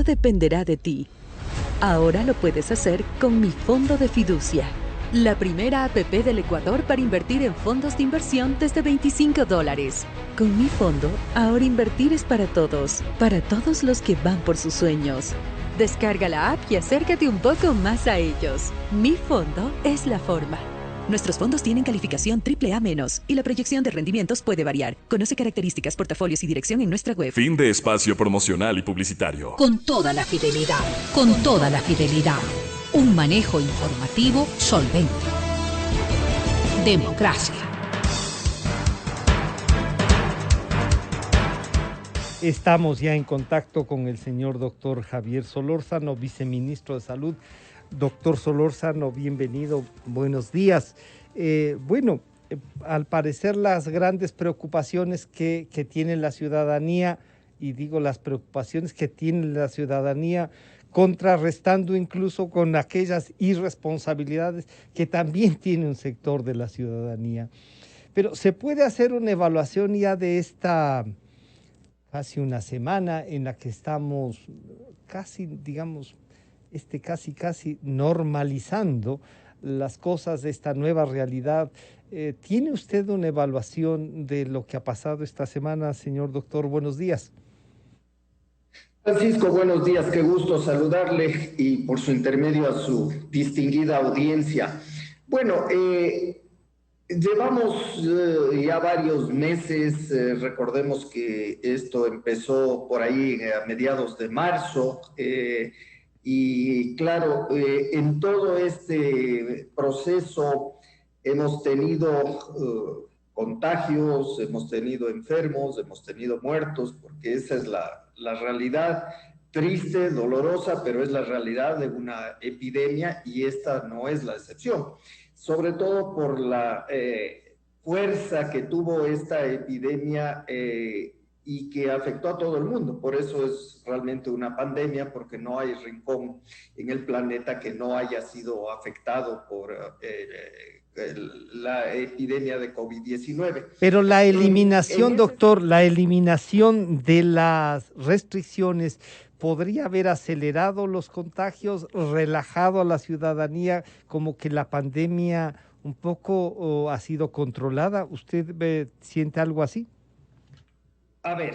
dependerá de ti. Ahora lo puedes hacer con Mi Fondo de Fiducia, la primera APP del Ecuador para invertir en fondos de inversión desde $25. Con Mi Fondo, ahora invertir es para todos los que van por sus sueños. Descarga la app y acércate un poco más a ellos. Mi Fondo es la forma. Nuestros fondos tienen calificación AAA- y la proyección de rendimientos puede variar. Conoce características, portafolios y dirección en nuestra web. Fin de espacio promocional y publicitario. Con toda la fidelidad, con toda la fidelidad. Un manejo informativo solvente. Democracia. Estamos ya en contacto con el señor doctor Javier Solórzano, viceministro de Salud. Doctor Solórzano, bienvenido, buenos días. Al parecer las grandes preocupaciones que tiene la ciudadanía, y digo las preocupaciones que tiene la ciudadanía, contrarrestando incluso con aquellas irresponsabilidades que también tiene un sector de la ciudadanía. Pero ¿se puede hacer una evaluación ya de esta casi una semana en la que estamos casi normalizando las cosas de esta nueva realidad? ¿Tiene usted una evaluación de lo que ha pasado esta semana, señor doctor? Buenos días. Francisco, buenos días, qué gusto saludarle y por su intermedio a su distinguida audiencia. Bueno, llevamos ya varios meses, recordemos que esto empezó por ahí a mediados de marzo, y claro, en todo este proceso hemos tenido contagios, hemos tenido enfermos, hemos tenido muertos, porque esa es la realidad triste, dolorosa, pero es la realidad de una epidemia y esta no es la excepción. Sobre todo por la fuerza que tuvo esta epidemia y que afectó a todo el mundo. Por eso es realmente una pandemia, porque no hay rincón en el planeta que no haya sido afectado por la epidemia de COVID-19. Pero la eliminación, doctor, la eliminación de las restricciones podría haber acelerado los contagios, relajado a la ciudadanía, como que la pandemia un poco ha sido controlada. ¿Usted siente algo así? A ver,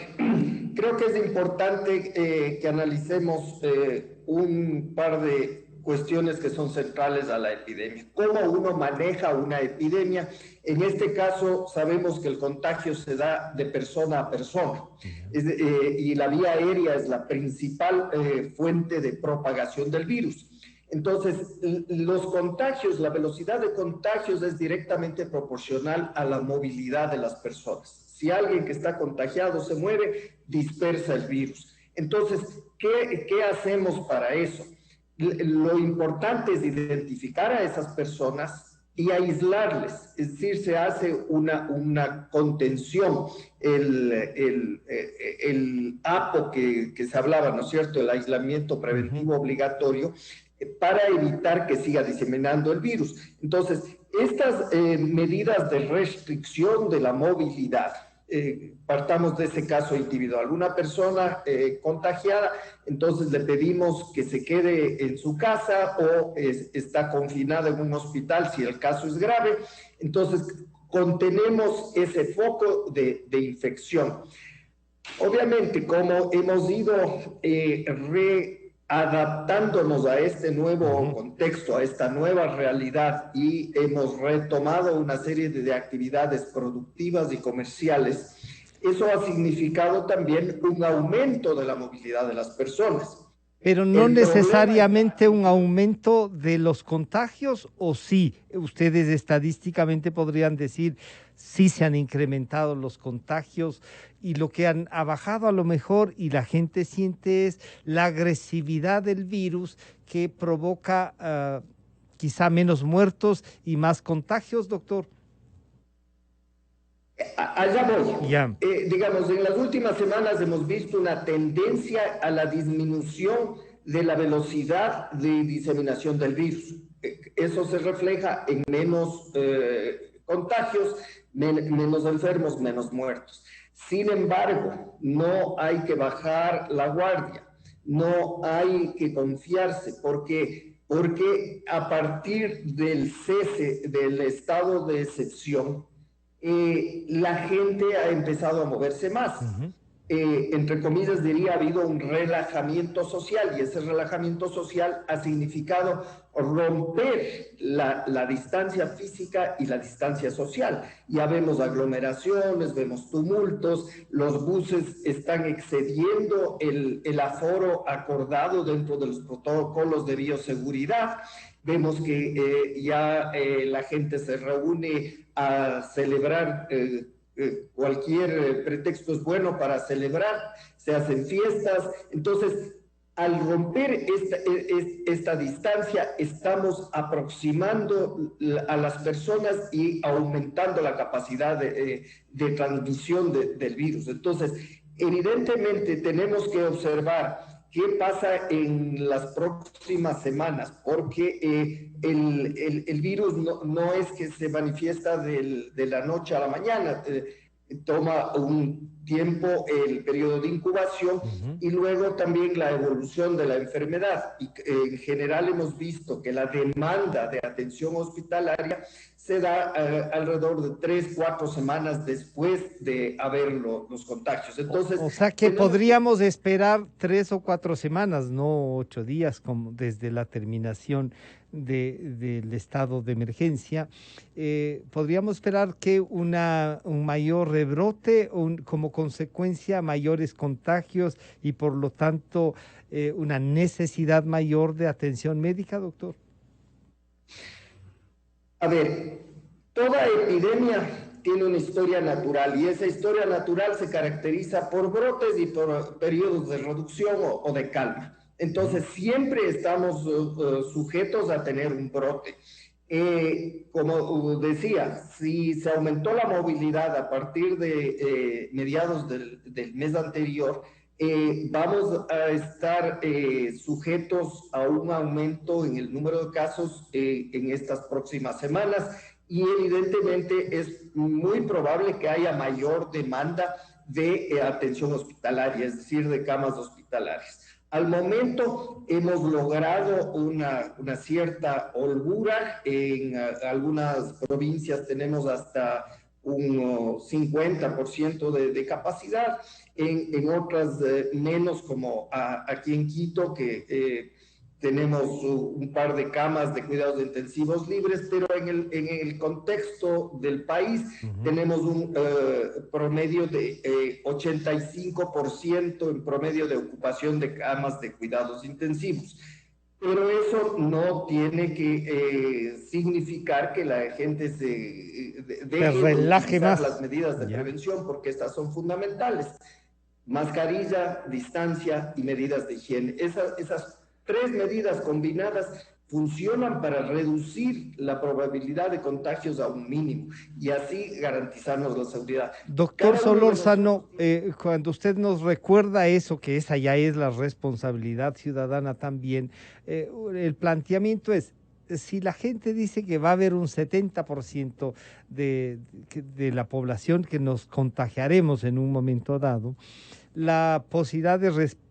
creo que es importante que analicemos un par de cuestiones que son centrales a la epidemia. ¿Cómo uno maneja una epidemia? En este caso, sabemos que el contagio se da de persona a persona y la vía aérea es la principal fuente de propagación del virus. Entonces, los contagios, la velocidad de contagios es directamente proporcional a la movilidad de las personas. Si alguien que está contagiado se mueve, dispersa el virus. Entonces, ¿qué hacemos para eso? Lo importante es identificar a esas personas y aislarles, es decir, se hace una contención, el APO que se hablaba, ¿no es cierto?, el aislamiento preventivo obligatorio, para evitar que siga diseminando el virus. Entonces, estas medidas de restricción de la movilidad, partamos de ese caso individual. Una persona contagiada, entonces le pedimos que se quede en su casa o está confinada en un hospital si el caso es grave. Entonces, contenemos ese foco de infección. Obviamente, como hemos ido adaptándonos a este nuevo contexto, a esta nueva realidad, y hemos retomado una serie de actividades productivas y comerciales, eso ha significado también un aumento de la movilidad de las personas. Pero no necesariamente un aumento de los contagios, ¿o sí? Ustedes estadísticamente podrían decir sí se han incrementado los contagios y lo que ha bajado a lo mejor y la gente siente es la agresividad del virus que provoca quizá menos muertos y más contagios, doctor. Allá voy. Digamos, en las últimas semanas hemos visto una tendencia a la disminución de la velocidad de diseminación del virus. Eso se refleja en menos contagios, menos enfermos, menos muertos. Sin embargo, no hay que bajar la guardia. no hay que confiarse, porque a partir del cese del estado de excepción, la gente ha empezado a moverse más. Entre comillas diría, ha habido un relajamiento social, y ese relajamiento social ha significado romper la distancia física y la distancia social. Ya vemos aglomeraciones, vemos tumultos, los buses están excediendo el aforo acordado dentro de los protocolos de bioseguridad. Vemos que ya la gente se reúne a celebrar, cualquier pretexto es bueno para celebrar, se hacen fiestas. Entonces, al romper esta distancia, estamos aproximando a las personas y aumentando la capacidad de transmisión del virus. Entonces, evidentemente tenemos que observar qué pasa en las próximas semanas, porque el virus no es que se manifiesta de la noche a la mañana, toma un tiempo el periodo de incubación y luego también la evolución de la enfermedad. Y en general hemos visto que la demanda de atención hospitalaria se da alrededor de 3-4 semanas después de haber los contagios. Entonces, o sea que podríamos esperar 3 o 4 semanas, no 8 días, como desde la terminación del estado de emergencia. Podríamos esperar que un mayor rebrote, como consecuencia mayores contagios y por lo tanto una necesidad mayor de atención médica, doctor. A ver, toda epidemia tiene una historia natural, y esa historia natural se caracteriza por brotes y por periodos de reducción o de calma. Entonces, siempre estamos sujetos a tener un brote. Como decía, si se aumentó la movilidad a partir de mediados del mes anterior, vamos a estar sujetos a un aumento en el número de casos en estas próximas semanas, y evidentemente es muy probable que haya mayor demanda de atención hospitalaria, es decir, de camas hospitalarias. Al momento hemos logrado una cierta holgura. En algunas provincias tenemos hasta un 50% de capacidad, en otras menos, como aquí en Quito, que tenemos un par de camas de cuidados intensivos libres, pero en el contexto del país tenemos un promedio de 85% en promedio de ocupación de camas de cuidados intensivos. Pero eso no tiene que significar que la gente se deje de utilizar las medidas de prevención, porque estas son fundamentales. Mascarilla, distancia y medidas de higiene. Esas 3 medidas combinadas funcionan para reducir la probabilidad de contagios a un mínimo y así garantizarnos la seguridad. Doctor Solórzano, cuando usted nos recuerda eso, que esa ya es la responsabilidad ciudadana también, el planteamiento es, si la gente dice que va a haber un 70% de la población que nos contagiaremos en un momento dado, la posibilidad de responder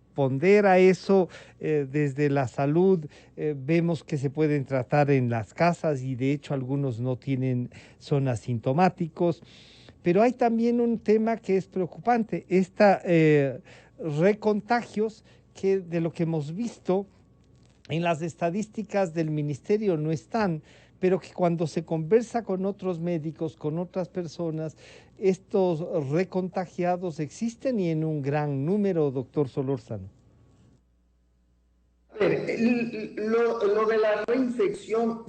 a eso desde la salud, vemos que se pueden tratar en las casas y de hecho algunos no son asintomáticos, pero hay también un tema que es preocupante, recontagios que de lo que hemos visto en las estadísticas del ministerio no están, pero que cuando se conversa con otros médicos, con otras personas, estos recontagiados existen y en un gran número, doctor Solórzano. A ver, lo de la reinfección,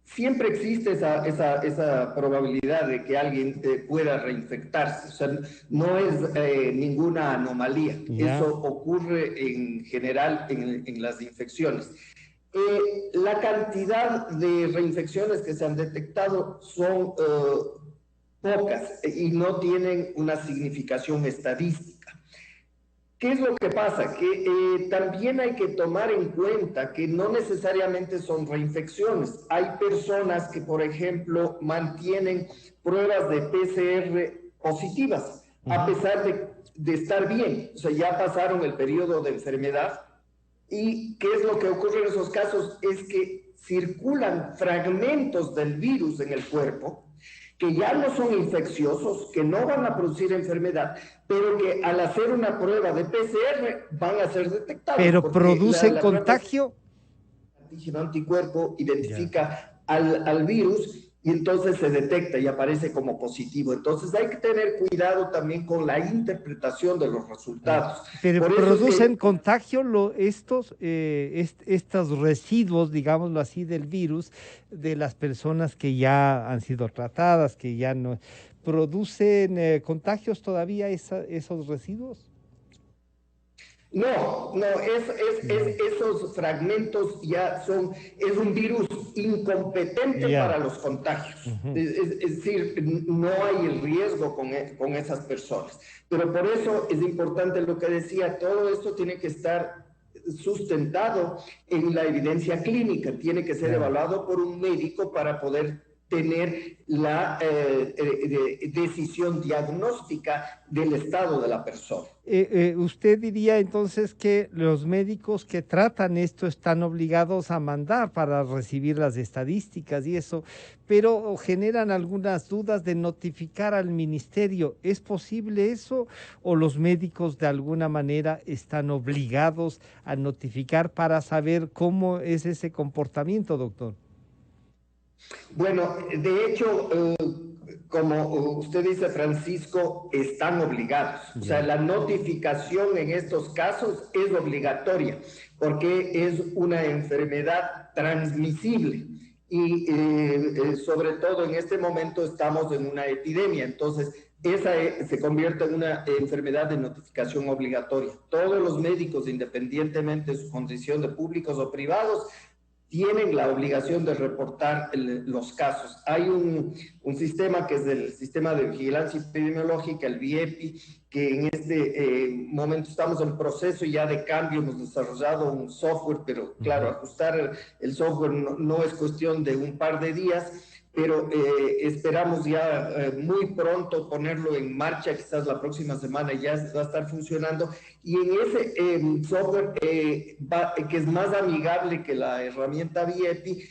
siempre existe esa probabilidad de que alguien pueda reinfectarse, o sea, no es ninguna anomalía. Eso ocurre en general en las infecciones. La cantidad de reinfecciones que se han detectado son pocas y no tienen una significación estadística. ¿Qué es lo que pasa? Que también hay que tomar en cuenta que no necesariamente son reinfecciones. Hay personas que, por ejemplo, mantienen pruebas de PCR positivas, a pesar de estar bien. O sea, ya pasaron el periodo de enfermedad, ¿Y qué es lo que ocurre en esos casos? Es que circulan fragmentos del virus en el cuerpo que ya no son infecciosos, que no van a producir enfermedad, pero que al hacer una prueba de PCR van a ser detectados. Pero producen contagio. Antígeno anticuerpo identifica al virus y entonces se detecta y aparece como positivo. Entonces hay que tener cuidado también con la interpretación de los resultados. Pero producen contagio estos residuos, digámoslo así, del virus de las personas que ya han sido tratadas, que ya no... ¿Producen contagios todavía esos residuos? No, esos fragmentos ya es un virus incompetente para los contagios. Es decir, no hay el riesgo con esas personas. Pero por eso es importante lo que decía, todo esto tiene que estar sustentado en la evidencia clínica, tiene que ser evaluado por un médico para poder tener la decisión diagnóstica del estado de la persona. ¿Usted diría entonces que los médicos que tratan esto están obligados a mandar para recibir las estadísticas y eso, pero generan algunas dudas de notificar al ministerio? ¿Es posible eso o los médicos de alguna manera están obligados a notificar para saber cómo es ese comportamiento, doctor? Bueno, de hecho, como usted dice, Francisco, están obligados. O sea, la notificación en estos casos es obligatoria porque es una enfermedad transmisible y sobre todo en este momento estamos en una epidemia. Entonces, esa se convierte en una enfermedad de notificación obligatoria. Todos los médicos, independientemente de su condición de públicos o privados, tienen la obligación de reportar los casos. Hay un sistema que es el Sistema de Vigilancia Epidemiológica, el VIEPI, que en este momento estamos en proceso ya de cambio, hemos desarrollado un software, pero claro, ajustar el software no es cuestión de un par de días, pero esperamos ya muy pronto ponerlo en marcha, quizás la próxima semana ya va a estar funcionando, y en ese software que es más amigable que la herramienta VIEPI,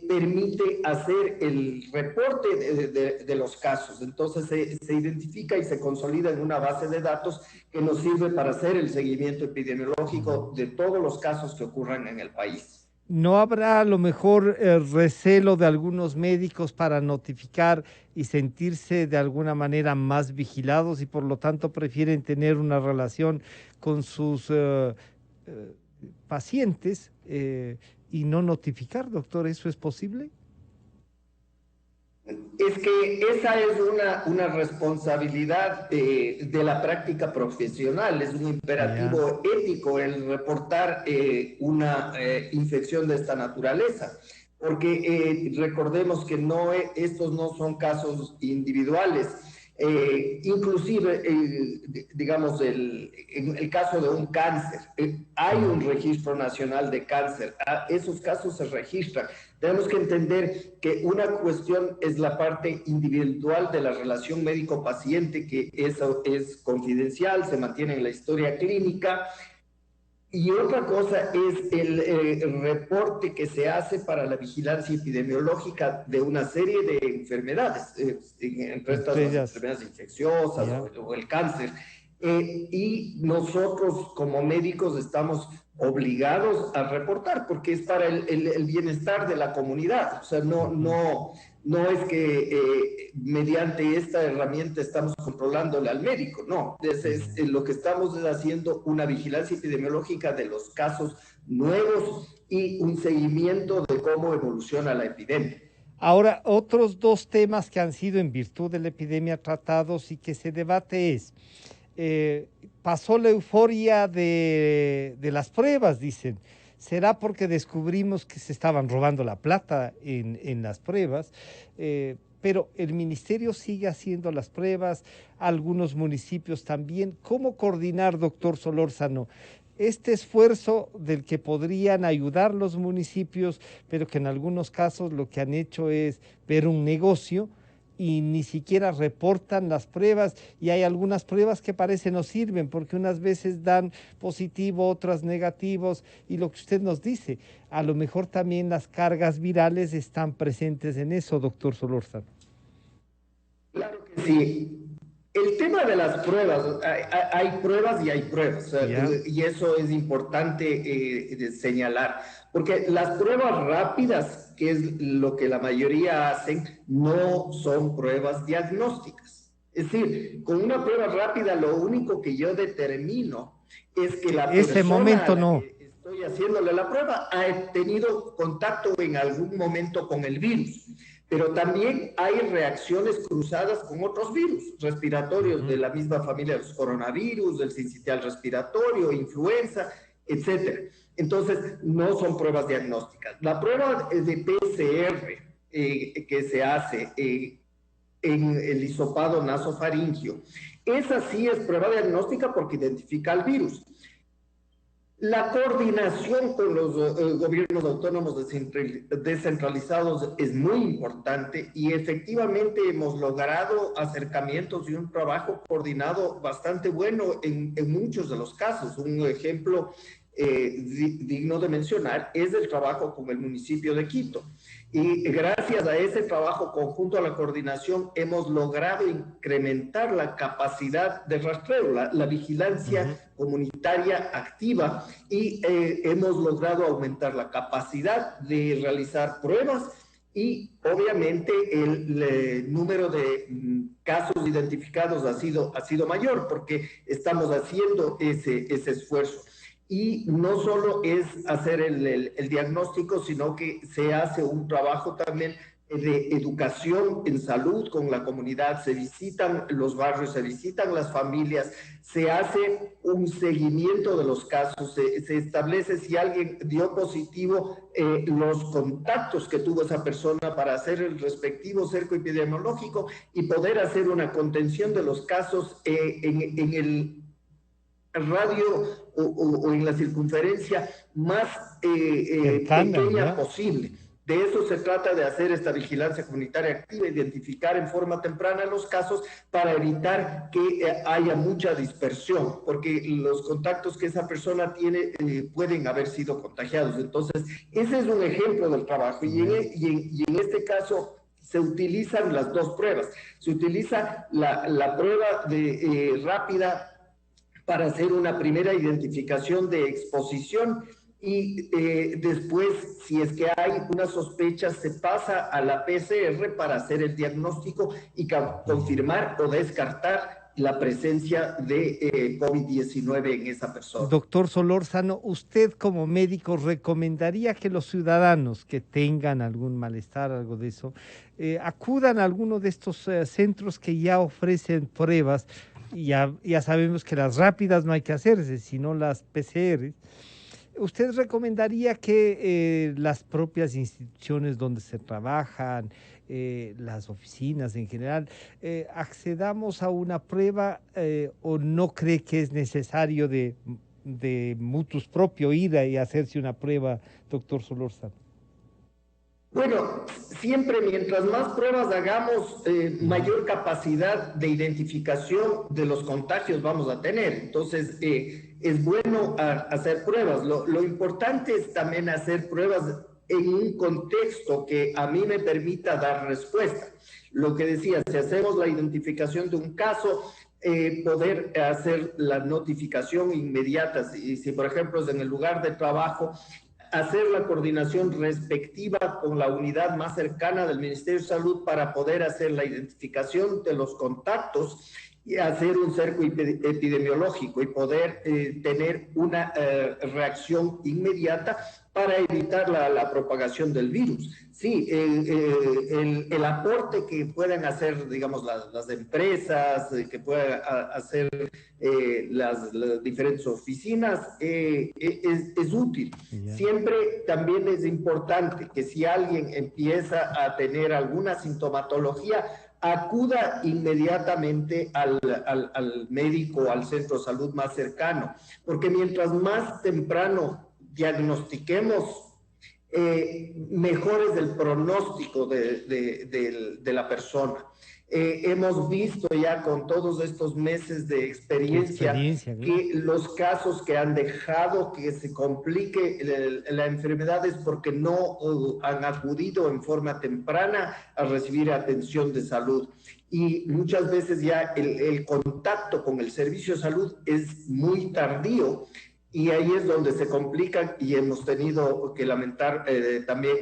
permite hacer el reporte de los casos. Entonces se identifica y se consolida en una base de datos que nos sirve para hacer el seguimiento epidemiológico de todos los casos que ocurran en el país. ¿No habrá a lo mejor recelo de algunos médicos para notificar y sentirse de alguna manera más vigilados y por lo tanto prefieren tener una relación con sus pacientes y no notificar, doctor? ¿Eso es posible? Es que esa es una responsabilidad de la práctica profesional, es un imperativo ético el reportar una infección de esta naturaleza, porque recordemos que estos no son casos individuales. Inclusive, digamos, en el caso de un cáncer, hay un registro nacional de cáncer, esos casos se registran. Tenemos que entender que una cuestión es la parte individual de la relación médico-paciente, que eso es confidencial, se mantiene en la historia clínica, y otra cosa es el reporte que se hace para la vigilancia epidemiológica de una serie de enfermedades, entre estas las enfermedades infecciosas o el cáncer. Y nosotros como médicos estamos obligados a reportar porque es para el bienestar de la comunidad. O sea, no es que mediante esta herramienta estamos controlándole al médico, no. Es lo que estamos haciendo una vigilancia epidemiológica de los casos nuevos y un seguimiento de cómo evoluciona la epidemia. Ahora, otros dos temas que han sido en virtud de la epidemia tratados y que se debate es, pasó la euforia de las pruebas, dicen. ¿Será porque descubrimos que se estaban robando la plata en las pruebas? Pero el ministerio sigue haciendo las pruebas, algunos municipios también. ¿Cómo coordinar, doctor Solórzano, este esfuerzo del que podrían ayudar los municipios, pero que en algunos casos lo que han hecho es ver un negocio y ni siquiera reportan las pruebas, y hay algunas pruebas que parece no sirven porque unas veces dan positivo, otras negativos, y lo que usted nos dice, a lo mejor también las cargas virales están presentes en eso, doctor Solórzano. Claro que sí. El tema de las pruebas, hay pruebas y hay pruebas, y eso es importante señalar, porque las pruebas rápidas, que es lo que la mayoría hacen, no son pruebas diagnósticas. Es decir, con una prueba rápida lo único que yo determino es que la persona a la que estoy haciéndole la prueba ha tenido contacto en algún momento con el virus. Pero también hay reacciones cruzadas con otros virus respiratorios de la misma familia de los coronavirus, del sincitial respiratorio, influenza, etc. Entonces, no son pruebas diagnósticas. La prueba de PCR que se hace en el hisopado nasofaringio, esa sí es prueba diagnóstica porque identifica el virus. La coordinación con los gobiernos autónomos descentralizados es muy importante y efectivamente hemos logrado acercamientos y un trabajo coordinado bastante bueno en muchos de los casos. Un ejemplo digno de mencionar es el trabajo con el municipio de Quito. Y gracias a ese trabajo conjunto, a la coordinación, hemos logrado incrementar la capacidad de rastreo, la vigilancia comunitaria activa, y hemos logrado aumentar la capacidad de realizar pruebas y obviamente el número de casos identificados ha sido mayor porque estamos haciendo ese esfuerzo. Y no solo es hacer el diagnóstico, sino que se hace un trabajo también de educación en salud con la comunidad, se visitan los barrios, se visitan las familias, se hace un seguimiento de los casos, se establece si alguien dio positivo, los contactos que tuvo esa persona para hacer el respectivo cerco epidemiológico y poder hacer una contención de los casos en el radio o en la circunferencia más pequeña posible. De eso se trata, de hacer esta vigilancia comunitaria activa, identificar en forma temprana los casos para evitar que haya mucha dispersión, porque los contactos que esa persona tiene pueden haber sido contagiados. Entonces, ese es un ejemplo del trabajo y en este caso se utilizan las dos pruebas. Se utiliza la prueba rápida para hacer una primera identificación de exposición y después, si es que hay una sospecha, se pasa a la PCR para hacer el diagnóstico y confirmar o descartar la presencia de COVID-19 en esa persona. Doctor Solórzano, ¿usted como médico recomendaría que los ciudadanos que tengan algún malestar, algo de eso, acudan a alguno de estos centros que ya ofrecen pruebas? Ya sabemos que las rápidas no hay que hacerse, sino las PCR. ¿Usted recomendaría que las propias instituciones donde se trabajan, las oficinas en general, accedamos a una prueba o no cree que es necesario de mutus propio ir y hacerse una prueba, doctor Solórzano? Bueno, siempre mientras más pruebas hagamos, mayor capacidad de identificación de los contagios vamos a tener. Entonces, es bueno hacer pruebas. Lo importante es también hacer pruebas en un contexto que a mí me permita dar respuesta. Lo que decía, si hacemos la identificación de un caso, poder hacer la notificación inmediata. Si por ejemplo es en el lugar de trabajo, hacer la coordinación respectiva con la unidad más cercana del Ministerio de Salud para poder hacer la identificación de los contactos y hacer un cerco epidemiológico y poder tener una reacción inmediata para evitar la propagación del virus. Sí, el aporte que puedan hacer, digamos, las empresas, que puedan hacer las diferentes oficinas, es útil. Yeah. Siempre también es importante que si alguien empieza a tener alguna sintomatología, acuda inmediatamente al médico, al centro de salud más cercano, porque mientras más temprano diagnostiquemos mejores el pronóstico de la persona. Hemos visto ya con todos estos meses de experiencia que los casos que han dejado que se complique la enfermedad es porque no han acudido en forma temprana a recibir atención de salud. Y muchas veces ya el contacto con el servicio de salud es muy tardío. Y ahí es donde se complican y hemos tenido que lamentar también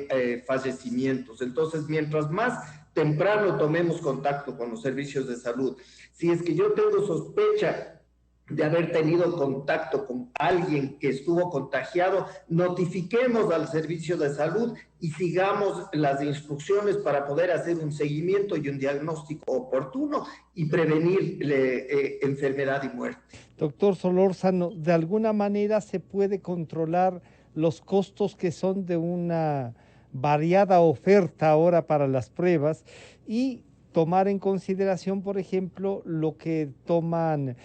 fallecimientos. Entonces, mientras más temprano tomemos contacto con los servicios de salud, si es que yo tengo sospecha de haber tenido contacto con alguien que estuvo contagiado, notifiquemos al servicio de salud y sigamos las instrucciones para poder hacer un seguimiento y un diagnóstico oportuno y prevenir enfermedad y muerte. Doctor Solórzano, ¿de alguna manera se puede controlar los costos que son de una variada oferta ahora para las pruebas y tomar en consideración, por ejemplo, lo que toman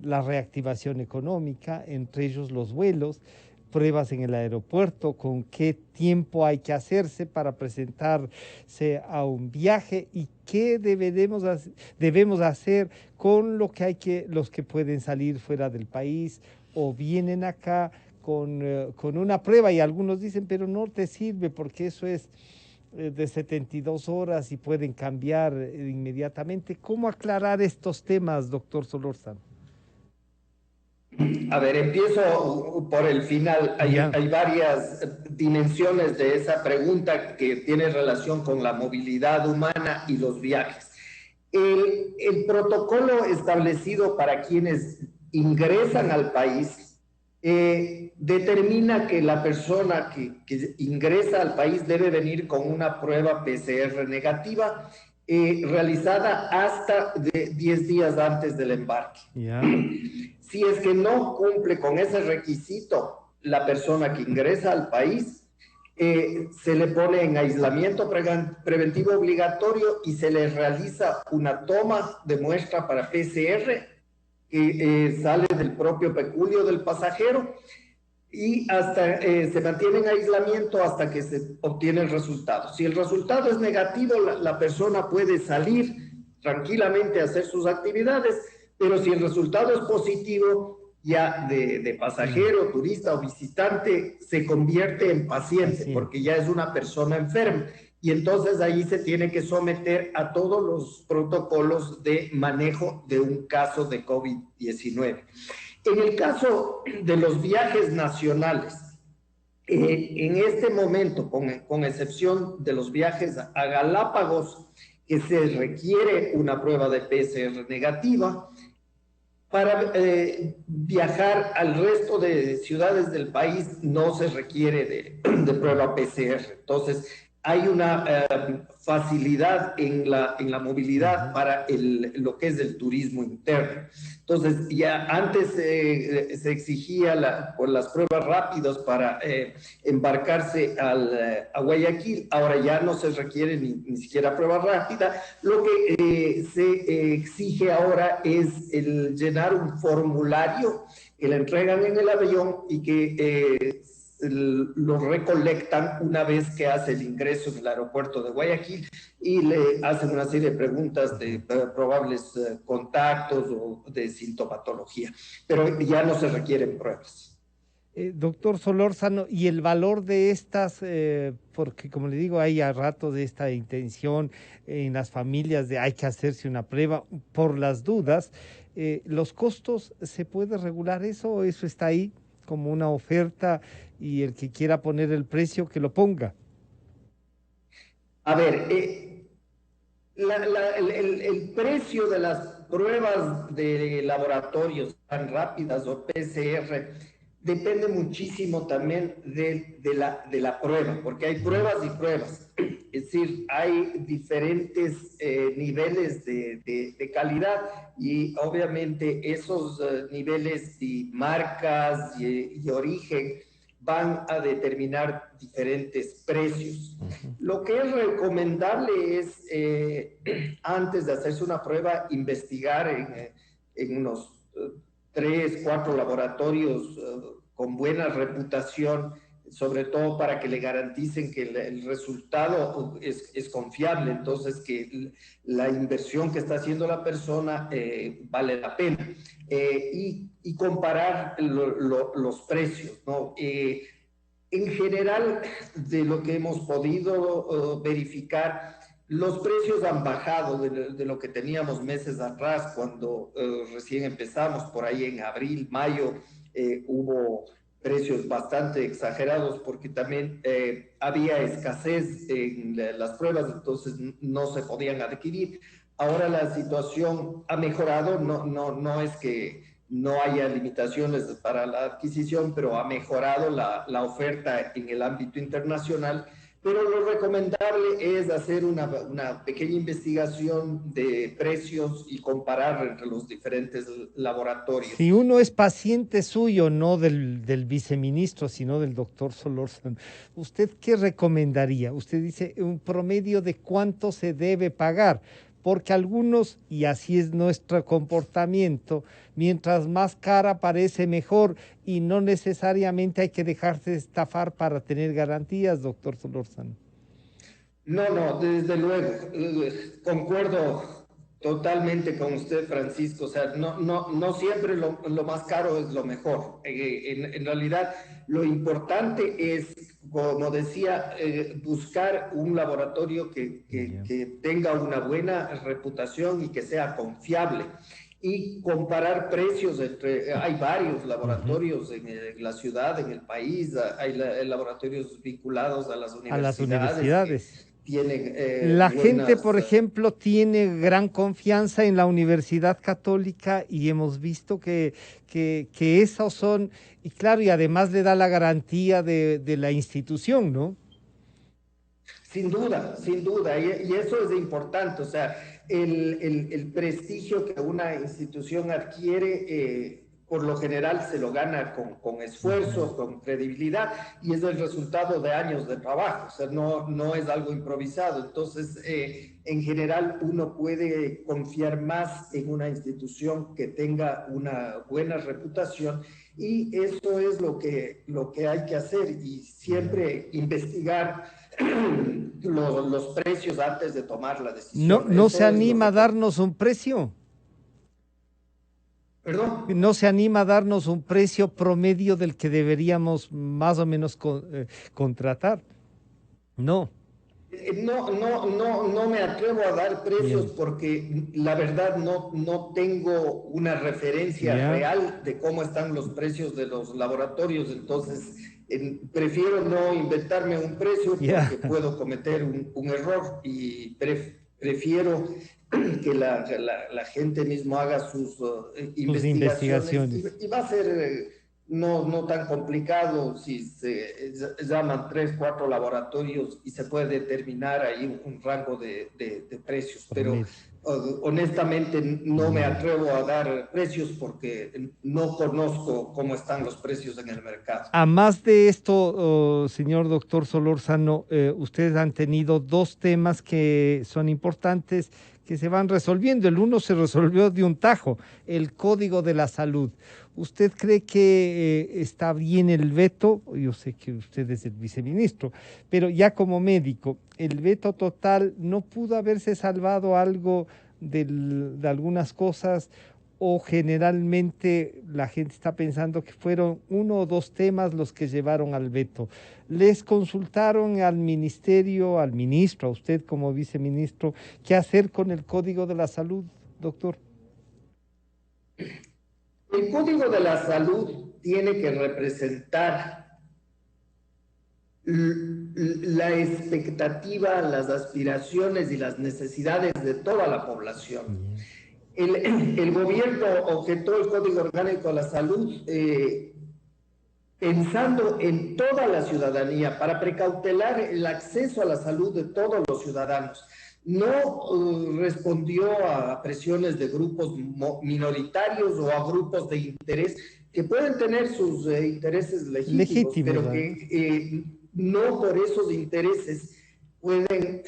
la reactivación económica, entre ellos los vuelos, pruebas en el aeropuerto, con qué tiempo hay que hacerse para presentarse a un viaje y qué debemos hacer con los que pueden salir fuera del país o vienen acá con una prueba y algunos dicen, pero no te sirve porque eso es de 72 horas y pueden cambiar inmediatamente. ¿Cómo aclarar estos temas, doctor Solórzano? A ver, empiezo por el final. Hay varias dimensiones de esa pregunta que tiene relación con la movilidad humana y los viajes. El protocolo establecido para quienes ingresan al país determina que la persona que ingresa al país debe venir con una prueba PCR negativa realizada hasta 10 días antes del embarque. Si es que no cumple con ese requisito la persona que ingresa al país, se le pone en aislamiento preventivo obligatorio y se le realiza una toma de muestra para PCR que sale del propio peculio del pasajero y hasta se mantiene en aislamiento hasta que se obtiene el resultado. Si el resultado es negativo, la persona puede salir tranquilamente a hacer sus actividades, pero si el resultado es positivo, ya de pasajero, turista o visitante, se convierte en paciente, porque ya es una persona enferma. Y entonces ahí se tiene que someter a todos los protocolos de manejo de un caso de COVID-19. En el caso de los viajes nacionales, en este momento, con excepción de los viajes a Galápagos, que se requiere una prueba de PCR negativa, para viajar al resto de ciudades del país no se requiere de prueba PCR. Entonces, hay una facilidad en la movilidad para lo que es el turismo interno. Entonces, ya antes se exigía por las pruebas rápidas para embarcarse a Guayaquil, ahora ya no se requiere ni siquiera prueba rápida. Lo que se exige ahora es el llenar un formulario que le entregan en el avión y que lo recolectan una vez que hace el ingreso en el aeropuerto de Guayaquil y le hacen una serie de preguntas de probables contactos o de sintomatología, pero ya no se requieren pruebas. Doctor Solórzano, ¿y el valor de estas, porque como le digo, hay a rato de esta intención en las familias de hay que hacerse una prueba por las dudas, los costos, ¿se puede regular eso o eso está ahí como una oferta y el que quiera poner el precio que lo ponga? A ver, el precio de las pruebas de laboratorios tan rápidas o PCR depende muchísimo también de la prueba, porque hay pruebas y pruebas. Es decir, hay diferentes niveles de calidad y obviamente esos niveles y marcas y origen van a determinar diferentes precios. Lo que es recomendable es, antes de hacerse una prueba, investigar en unos 3, 4 laboratorios con buena reputación sobre todo para que le garanticen que el resultado es confiable, entonces que la inversión que está haciendo la persona vale la pena. Y comparar los precios, ¿no? En general, de lo que hemos podido verificar, los precios han bajado de lo que teníamos meses atrás, cuando recién empezamos, por ahí en abril, mayo, hubo precios bastante exagerados porque también había escasez en las pruebas, entonces no se podían adquirir. Ahora la situación ha mejorado, no es que no haya limitaciones para la adquisición, pero ha mejorado la oferta en el ámbito internacional. Pero lo recomendable es hacer una pequeña investigación de precios y comparar entre los diferentes laboratorios. Si uno es paciente suyo, no del viceministro, sino del doctor Solórzano, ¿usted qué recomendaría? Usted dice un promedio de cuánto se debe pagar, porque algunos, y así es nuestro comportamiento, mientras más cara parece mejor, y no necesariamente hay que dejarse estafar para tener garantías, doctor Solórzano. No, desde luego, concuerdo totalmente con usted, Francisco. O sea, no siempre lo más caro es lo mejor. En realidad, lo importante es, como decía, buscar un laboratorio que tenga una buena reputación y que sea confiable. Y comparar precios hay varios laboratorios en la ciudad, en el país, hay laboratorios vinculados a las universidades. La gente, por ejemplo, tiene gran confianza en la Universidad Católica y hemos visto que esos son, y claro, y además le da la garantía de la institución, ¿no? Sin duda, y eso es importante. O sea, el prestigio que una institución adquiere, por lo general se lo gana con esfuerzo, con credibilidad, y es el resultado de años de trabajo. O sea, no es algo improvisado. Entonces, en general, uno puede confiar más en una institución que tenga una buena reputación, y eso es lo que hay que hacer, y siempre investigar los precios antes de tomar la decisión. ¿No se anima a darnos un precio? ¿Perdón? ¿No se anima a darnos un precio promedio del que deberíamos más o menos contratar? No. No me atrevo a dar precios. Bien. Porque la verdad no tengo una referencia real de cómo están los precios de los laboratorios. Entonces, prefiero no inventarme un precio porque puedo cometer un error, y prefiero que la gente mismo haga sus investigaciones. Y va a ser no tan complicado si se llaman 3, 4 laboratorios y se puede determinar ahí un rango de precios. Pero honestamente no me atrevo a dar precios porque no conozco cómo están los precios en el mercado. A más de esto, señor doctor Solórzano, ustedes han tenido 2 temas que son importantes, que se van resolviendo. El uno se resolvió de un tajo, el Código de la Salud. ¿Usted cree que está bien el veto? Yo sé que usted es el viceministro, pero ya como médico, ¿el veto total no pudo haberse salvado algo de algunas cosas, o generalmente la gente está pensando que fueron 1 o 2 temas los que llevaron al veto? ¿Les consultaron al ministerio, al ministro, a usted como viceministro, qué hacer con el Código de la Salud, doctor? El Código de la Salud tiene que representar la expectativa, las aspiraciones y las necesidades de toda la población. El gobierno objetó el Código Orgánico de la Salud pensando en toda la ciudadanía, para precautelar el acceso a la salud de todos los ciudadanos. No respondió a presiones de grupos minoritarios o a grupos de interés que pueden tener sus intereses legítimos, pero que no por esos intereses pueden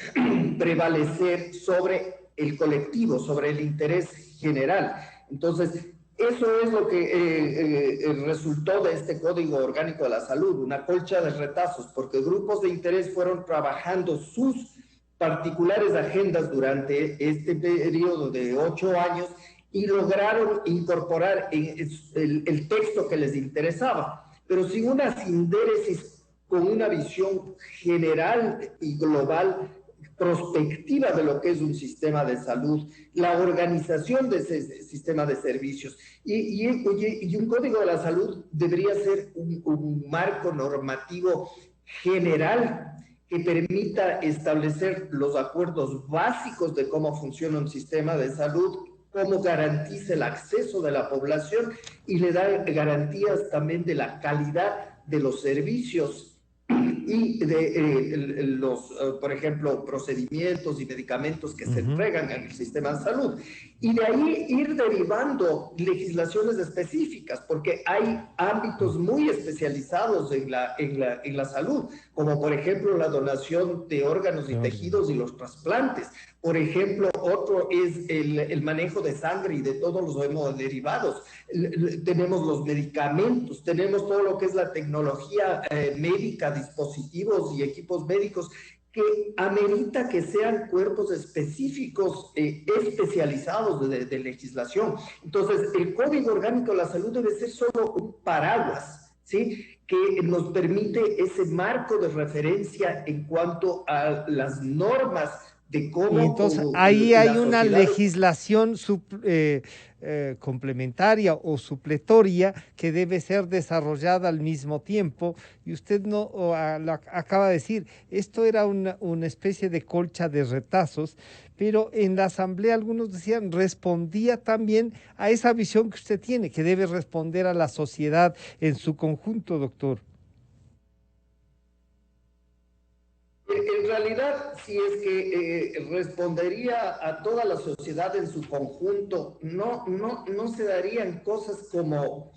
prevalecer sobre el colectivo, sobre el interés general. Entonces, eso es lo que resultó de este Código Orgánico de la Salud, una colcha de retazos, porque grupos de interés fueron trabajando sus particulares agendas durante este periodo de 8 años y lograron incorporar el texto que les interesaba, pero sin una síntesis con una visión general y global prospectiva de lo que es un sistema de salud, la organización de ese sistema de servicios. Y un código de la salud debería ser un marco normativo general que permita establecer los acuerdos básicos de cómo funciona un sistema de salud, cómo garantiza el acceso de la población y le da garantías también de la calidad de los servicios y de por ejemplo, procedimientos y medicamentos que se entregan en el sistema de salud. Y de ahí ir derivando legislaciones específicas, porque hay ámbitos muy especializados en la salud, como por ejemplo la donación de órganos y tejidos y los trasplantes. Por ejemplo, otro es el manejo de sangre y de todos los hemoderivados. Tenemos los medicamentos, tenemos todo lo que es la tecnología médica, dispositivos y equipos médicos que amerita que sean cuerpos específicos, especializados de legislación. Entonces, el Código Orgánico de la Salud debe ser solo un paraguas, ¿sí?, que nos permite ese marco de referencia en cuanto a las normas de cómo... Y entonces ahí hay una legislación complementaria o supletoria que debe ser desarrollada al mismo tiempo, y usted no lo acaba de decir, esto era una especie de colcha de retazos, pero en la asamblea algunos decían respondía también a esa visión que usted tiene, que debe responder a la sociedad en su conjunto, doctor. En realidad, si es que respondería a toda la sociedad en su conjunto, no se darían cosas como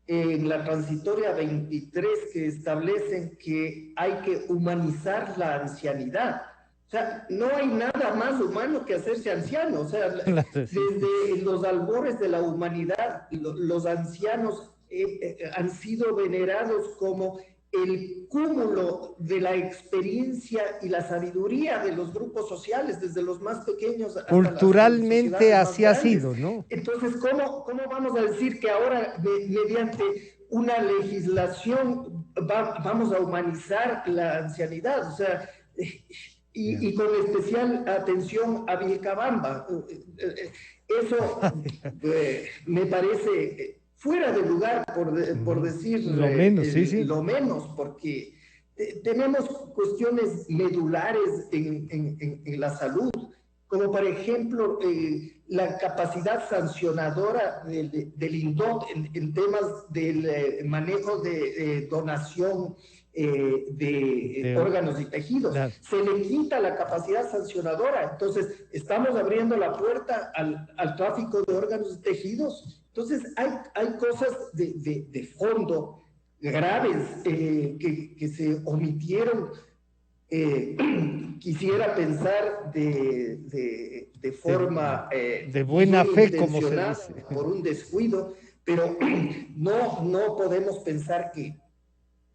en la transitoria 23 que establecen que hay que humanizar la ancianidad. O sea, no hay nada más humano que hacerse anciano. O sea, desde los albores de la humanidad, los ancianos han sido venerados como el cúmulo de la experiencia y la sabiduría de los grupos sociales, desde los más pequeños hasta culturalmente así ha sido, ¿no? Entonces, ¿cómo vamos a decir que ahora, mediante una legislación, vamos a humanizar la ancianidad? O sea, y con especial atención a Vilcabamba. Eso me parece fuera de lugar, por decir lo menos, lo menos, porque tenemos cuestiones medulares en la salud, como por ejemplo la capacidad sancionadora del INDOT en temas del manejo de donación de órganos y tejidos. Claro. Se le quita la capacidad sancionadora, entonces estamos abriendo la puerta al tráfico de órganos y tejidos. Entonces hay cosas de fondo graves que se omitieron. Quisiera pensar de forma de buena fe, como se dice, por un descuido, pero no podemos pensar que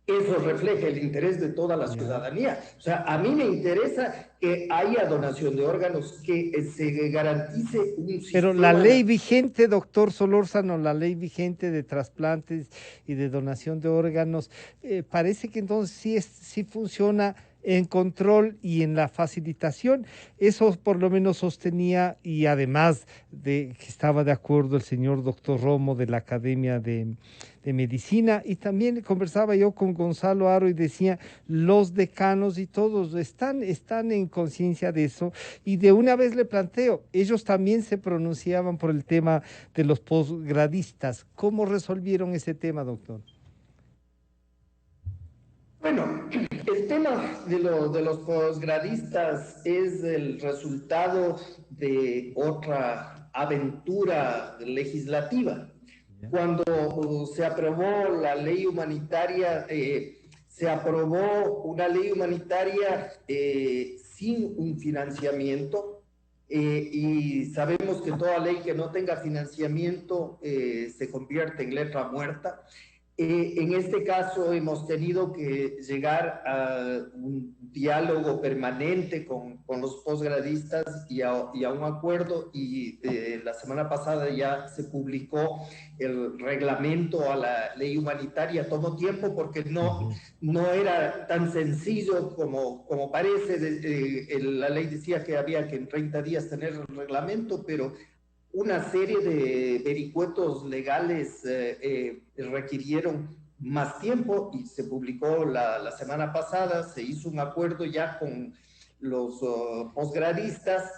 eso refleja el interés de toda la ciudadanía. O sea, a mí me interesa que haya donación de órganos, que se garantice un sistema. Pero la ley vigente, doctor Solórzano, la ley vigente de trasplantes y de donación de órganos, parece que entonces sí funciona en control y en la facilitación. Eso por lo menos sostenía, y además de que estaba de acuerdo el señor doctor Romo de la Academia de Medicina, y también conversaba yo con Gonzalo Haro y decía, los decanos y todos están en conciencia de eso, y de una vez le planteo, ellos también se pronunciaban por el tema de los posgradistas. ¿Cómo resolvieron ese tema, doctor? Bueno, el tema de los posgradistas es el resultado de otra aventura legislativa. Cuando se aprobó la ley humanitaria, se aprobó una ley humanitaria sin un financiamiento, y sabemos que toda ley que no tenga financiamiento se convierte en letra muerta. En este caso hemos tenido que llegar a un diálogo permanente con los posgradistas y a un acuerdo, y la semana pasada ya se publicó el reglamento a la ley humanitaria. Tomó tiempo porque no era tan sencillo como parece. La ley decía que había que en 30 días tener el reglamento, pero una serie de vericuetos legales requirieron más tiempo, y se publicó la semana pasada. Se hizo un acuerdo ya con los posgradistas,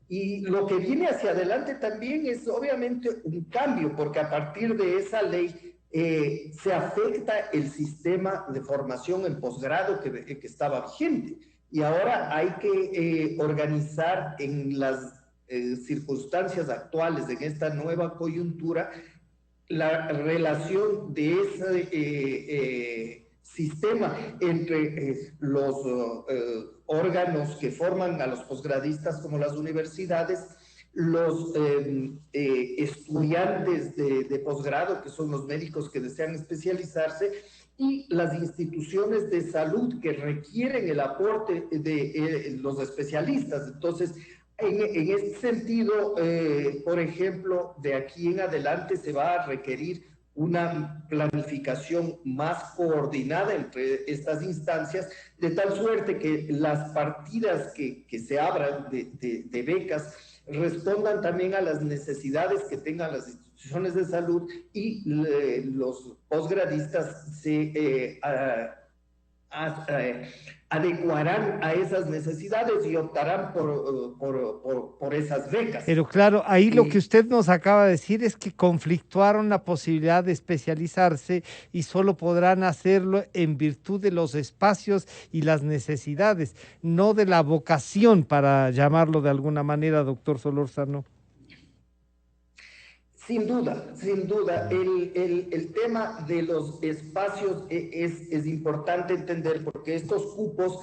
y lo que viene hacia adelante también es obviamente un cambio, porque a partir de esa ley se afecta el sistema de formación en posgrado que estaba vigente, y ahora hay que organizar en las circunstancias actuales, en esta nueva coyuntura, la relación de ese sistema entre los órganos que forman a los posgradistas, como las universidades, los estudiantes de posgrado, que son los médicos que desean especializarse, y las instituciones de salud que requieren el aporte de los especialistas. Entonces, en este sentido, por ejemplo, de aquí en adelante se va a requerir una planificación más coordinada entre estas instancias, de tal suerte que las partidas que se abran de becas respondan también a las necesidades que tengan las instituciones de salud, y los posgradistas se adecuarán a esas necesidades y optarán por esas becas. Pero claro, ahí lo que usted nos acaba de decir es que conflictuaron la posibilidad de especializarse y solo podrán hacerlo en virtud de los espacios y las necesidades, no de la vocación, para llamarlo de alguna manera, doctor Solórzano. Sin duda, sin duda. El tema de los espacios es importante entender, porque estos cupos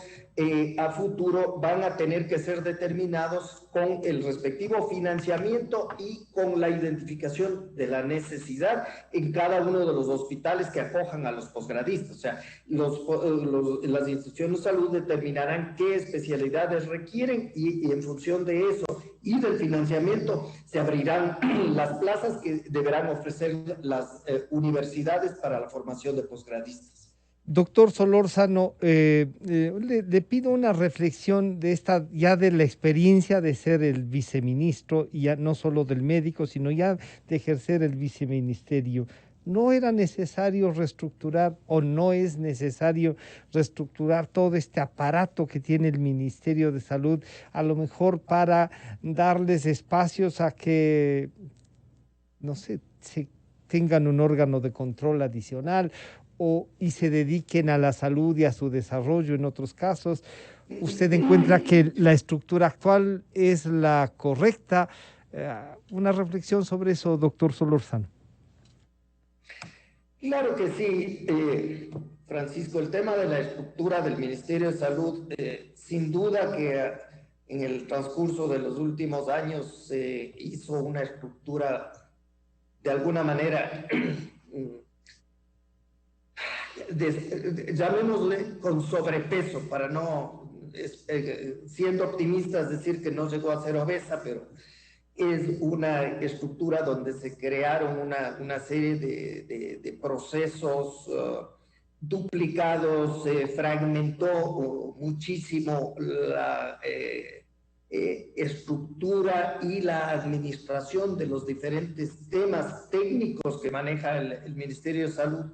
a futuro van a tener que ser determinados con el respectivo financiamiento y con la identificación de la necesidad en cada uno de los hospitales que acojan a los posgradistas. O sea, las instituciones de salud determinarán qué especialidades requieren, y en función de eso y del financiamiento se abrirán las plazas que deberán ofrecer las universidades para la formación de posgradistas. Doctor Solórzano, le pido una reflexión de esta, ya de la experiencia de ser el viceministro, y ya no solo del médico, sino ya de ejercer el viceministerio. ¿No era necesario reestructurar, o no es necesario reestructurar todo este aparato que tiene el Ministerio de Salud, a lo mejor para darles espacios a que, no sé, se tengan un órgano de control adicional, y se dediquen a la salud y a su desarrollo en otros casos? ¿Usted encuentra que la estructura actual es la correcta? Una reflexión sobre eso, doctor Solórzano. Claro que sí, Francisco. El tema de la estructura del Ministerio de Salud, sin duda que en el transcurso de los últimos años se hizo una estructura de alguna manera llamémosle con sobrepeso, para no, siendo optimistas, decir que no llegó a ser obesa, pero es una estructura donde se crearon una serie de procesos duplicados. Se fragmentó muchísimo la estructura y la administración de los diferentes temas técnicos que maneja el Ministerio de Salud.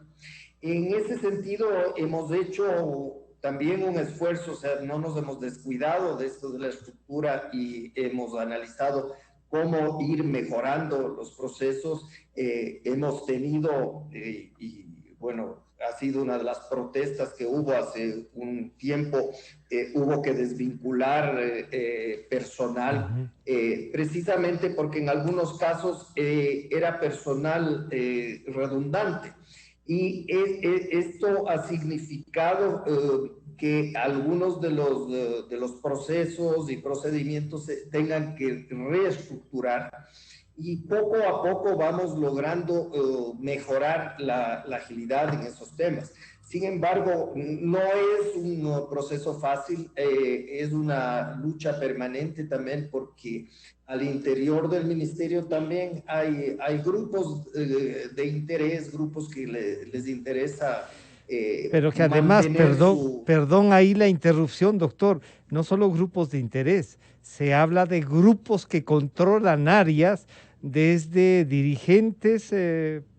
En ese sentido, hemos hecho también un esfuerzo. O sea, no nos hemos descuidado de esto de la estructura, y hemos analizado cómo ir mejorando los procesos. Hemos tenido, y bueno, ha sido una de las protestas que hubo hace un tiempo, hubo que desvincular personal, precisamente porque en algunos casos era personal redundante. Esto ha significado que algunos de los procesos y procedimientos se tengan que reestructurar, y poco a poco vamos logrando mejorar la agilidad en esos temas. Sin embargo, no es un proceso fácil, es una lucha permanente también, porque al interior del ministerio también hay grupos de interés, grupos que les interesa pero que además, perdón ahí la interrupción, doctor, no solo grupos de interés, se habla de grupos que controlan áreas desde dirigentes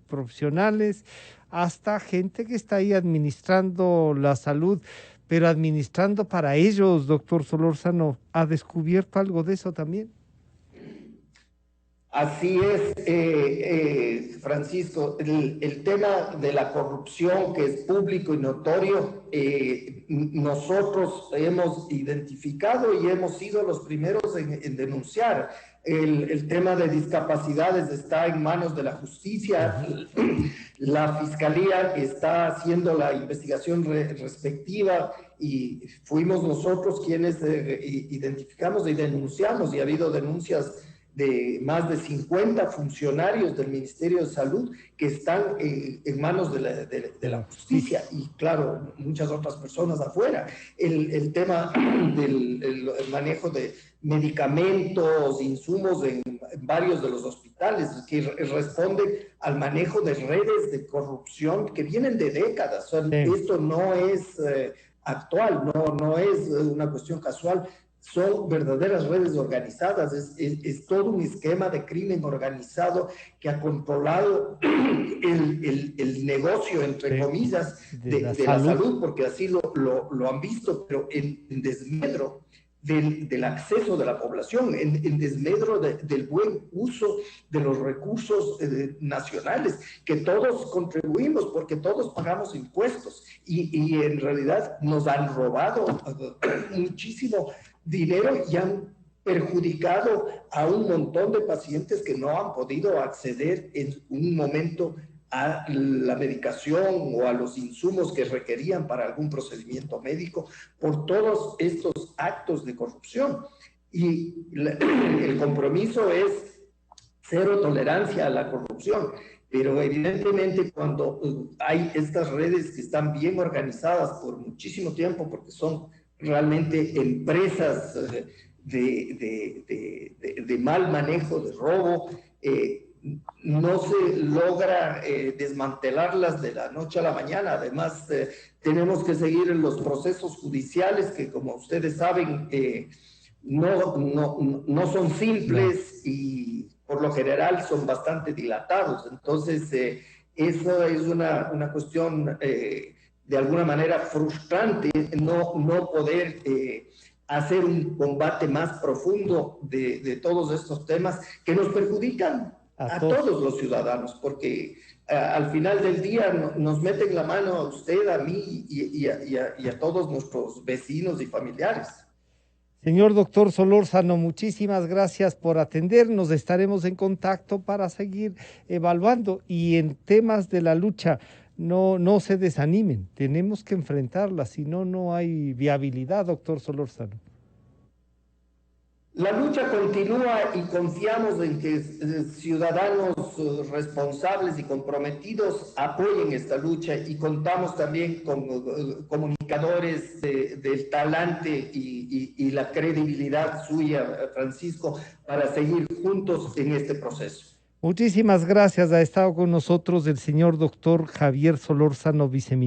profesionales hasta gente que está ahí administrando la salud, pero administrando para ellos, doctor Solórzano. ¿Ha descubierto algo de eso también? Así es, Francisco. El tema de la corrupción, que es público y notorio, nosotros hemos identificado y hemos sido los primeros en denunciar. El tema de discapacidades está en manos de la justicia. La fiscalía está haciendo la investigación respectiva, y fuimos nosotros quienes identificamos y denunciamos, y ha habido denuncias de más de 50 funcionarios del Ministerio de Salud que están en manos de la justicia, y claro, muchas otras personas afuera. El tema del manejo de medicamentos, insumos en varios de los hospitales, que responden al manejo de redes de corrupción que vienen de décadas. O sea, esto no es actual, no es una cuestión casual. Son verdaderas redes organizadas, es todo un esquema de crimen organizado que ha controlado el negocio, entre comillas, de la salud, porque así lo han visto, pero en desmedro del acceso de la población, en desmedro del buen uso de los recursos nacionales, que todos contribuimos porque todos pagamos impuestos, y en realidad nos han robado muchísimo dinero y han perjudicado a un montón de pacientes que no han podido acceder en un momento a la medicación o a los insumos que requerían para algún procedimiento médico, por todos estos actos de corrupción. Y el compromiso es cero tolerancia a la corrupción, pero evidentemente cuando hay estas redes que están bien organizadas por muchísimo tiempo, porque son realmente empresas de mal manejo, de robo, no se logra desmantelarlas de la noche a la mañana. Además, tenemos que seguir en los procesos judiciales que, como ustedes saben, no son simples, y por lo general son bastante dilatados. Entonces, eso es una cuestión de alguna manera frustrante, no poder hacer un combate más profundo de todos estos temas que nos perjudican a todos los ciudadanos, porque al final del día nos meten la mano a usted, a mí y a todos nuestros vecinos y familiares. Señor doctor Solórzano, muchísimas gracias por atendernos. Estaremos en contacto para seguir evaluando, y en temas de la lucha, no se desanimen, tenemos que enfrentarla, si no, no hay viabilidad, doctor Solórzano. La lucha continúa y confiamos en que ciudadanos responsables y comprometidos apoyen esta lucha, y contamos también con comunicadores del talante y la credibilidad suya, Francisco, para seguir juntos en este proceso. Muchísimas gracias. Ha estado con nosotros el señor doctor Javier Solórzano, viceministro